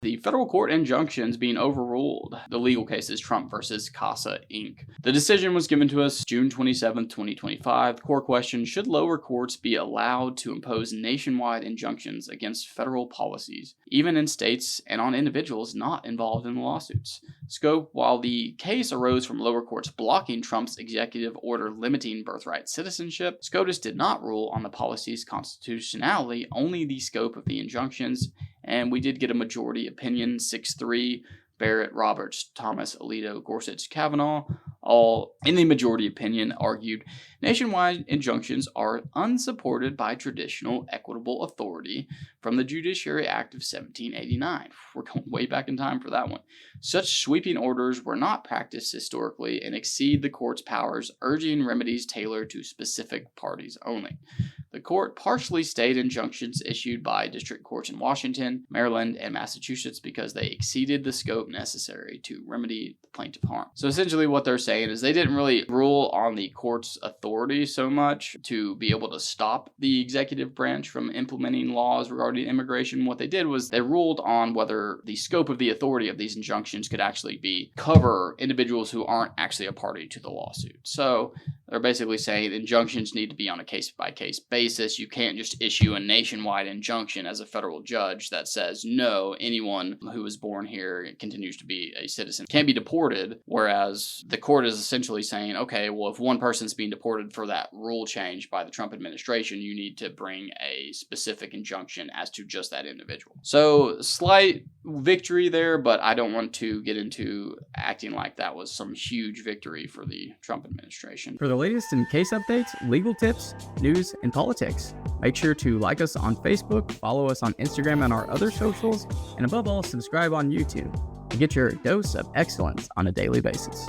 The federal court injunctions being overruled. The legal case is Trump versus CASA Inc. The decision was given to us June 27, 2025. The core question: should lower courts be allowed to impose nationwide injunctions against federal policies, even in states and on individuals not involved in the lawsuits? Scope: while the case arose from lower courts blocking Trump's executive order limiting birthright citizenship, SCOTUS did not rule on the policy's constitutionality, only the scope of the injunctions. And we did get a majority opinion, 6-3, Barrett, Roberts, Thomas, Alito, Gorsuch, Kavanaugh, all in the majority opinion argued nationwide injunctions are unsupported by traditional equitable authority from the Judiciary Act of 1789. We're going way back in time for that one. Such sweeping orders were not practiced historically and exceed the court's powers, urging remedies tailored to specific parties only. The court partially stayed injunctions issued by district courts in Washington, Maryland, and Massachusetts because they exceeded the scope necessary to remedy the plaintiff harm. So essentially what they're saying is they didn't really rule on the court's authority so much to be able to stop the executive branch from implementing laws regarding immigration. What they did was they ruled on whether the scope of the authority of these injunctions could actually cover individuals who aren't actually a party to the lawsuit. So they're basically saying injunctions need to be on a case-by-case basis. You can't just issue a nationwide injunction as a federal judge that says, no, anyone who was born here and continues to be a citizen can't be deported, whereas the court is essentially saying, okay, well, if one person's being deported for that rule change by the Trump administration, you need to bring a specific injunction as to just that individual. So slight victory there, but I don't want to get into acting like that was some huge victory for the Trump administration. For the latest in case updates, legal tips, news, and politics, make sure to like us on Facebook, follow us on Instagram and our other socials, and above all, subscribe on YouTube to get your dose of excellence on a daily basis.